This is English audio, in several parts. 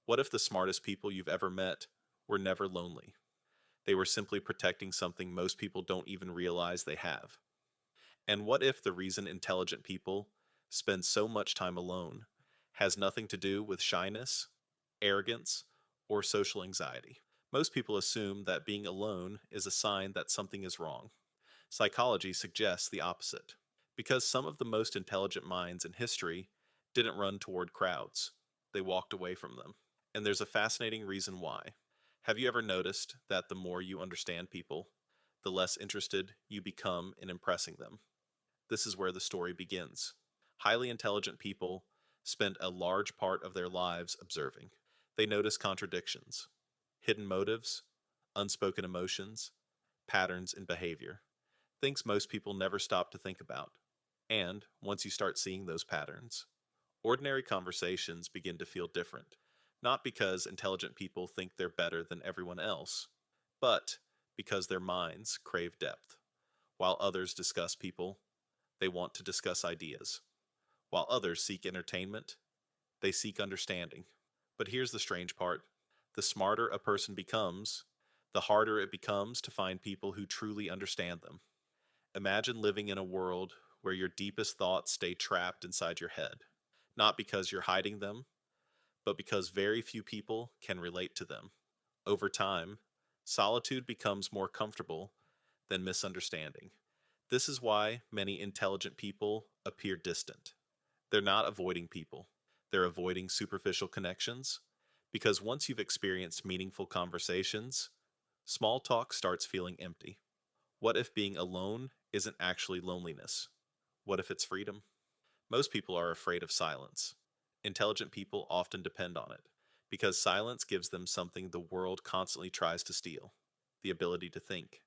What if the smartest people you've ever met were never lonely? They were simply protecting something most people don't even realize they have. And what if the reason intelligent people spend so much time alone has nothing to do with shyness, arrogance, or social anxiety? Most people assume that being alone is a sign that something is wrong. Psychology suggests the opposite, because some of the most intelligent minds in history didn't run toward crowds, they walked away from them. And there's a fascinating reason why. Have you ever noticed that the more you understand people, the less interested you become in impressing them? This is where the story begins. Highly intelligent people spend a large part of their lives observing. They notice contradictions, hidden motives, unspoken emotions, patterns in behavior, things most people never stop to think about. And once you start seeing those patterns, ordinary conversations begin to feel different, not because intelligent people think they're better than everyone else, but because their minds crave depth. While others discuss people, they want to discuss ideas. While others seek entertainment, they seek understanding. But here's the strange part: the smarter a person becomes, the harder it becomes to find people who truly understand them. Imagine living in a world where your deepest thoughts stay trapped inside your head, not because you're hiding them, but because very few people can relate to them. Over time, solitude becomes more comfortable than misunderstanding. This is why many intelligent people appear distant. They're not avoiding people, they're avoiding superficial connections, because once you've experienced meaningful conversations, small talk starts feeling empty. What if being alone isn't actually loneliness? What if it's freedom? Most people are afraid of silence. Intelligent people often depend on it, because silence gives them something the world constantly tries to steal: the ability to think.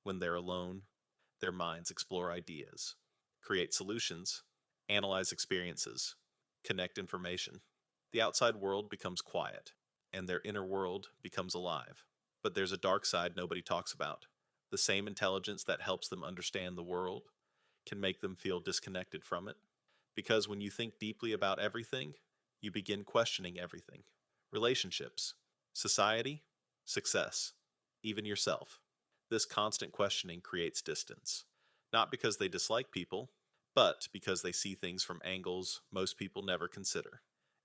When they're alone, their minds explore ideas, create solutions, analyze experiences, connect information. The outside world becomes quiet, and their inner world becomes alive. But there's a dark side nobody talks about. The same intelligence that helps them understand the world can make them feel disconnected from it. Because when you think deeply about everything, you begin questioning everything: relationships, society, success, even yourself. This constant questioning creates distance, not because they dislike people, but because they see things from angles most people never consider.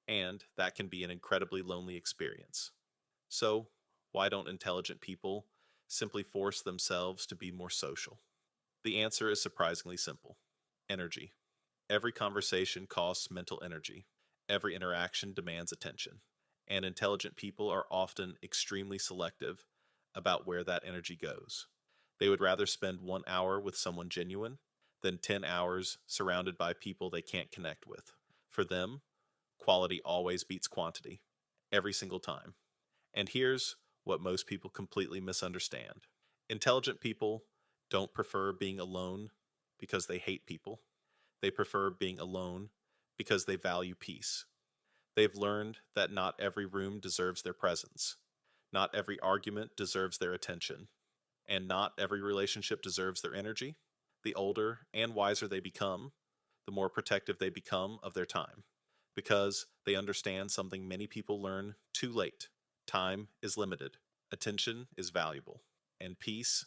And that can be an incredibly lonely experience. So, why don't intelligent people simply force themselves to be more social? The answer is surprisingly simple: energy. Every conversation costs mental energy. Every interaction demands attention. And intelligent people are often extremely selective about where that energy goes. They would rather spend 1 hour with someone genuine than 10 hours surrounded by people they can't connect with. For them, quality always beats quantity, every single time. And here's what most people completely misunderstand: intelligent people don't prefer being alone because they hate people. They prefer being alone because they value peace. They've learned that not every room deserves their presence, not every argument deserves their attention, and not every relationship deserves their energy. The older and wiser they become, the more protective they become of their time, because they understand something many people learn too late: time is limited, attention is valuable, and peace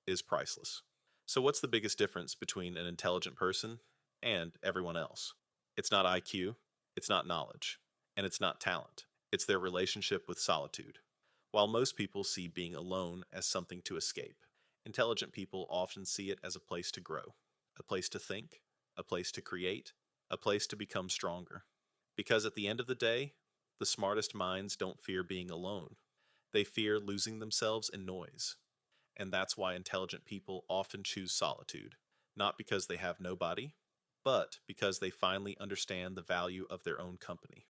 is priceless. So, what's the biggest difference between an intelligent person and everyone else? It's not IQ, it's not knowledge, and it's not talent. It's their relationship with solitude. While most people see being alone as something to escape, intelligent people often see it as a place to grow, a place to think, a place to create, a place to become stronger. Because at the end of the day, the smartest minds don't fear being alone. They fear losing themselves in noise. And that's why intelligent people often choose solitude, not because they have nobody, but because they finally understand the value of their own company.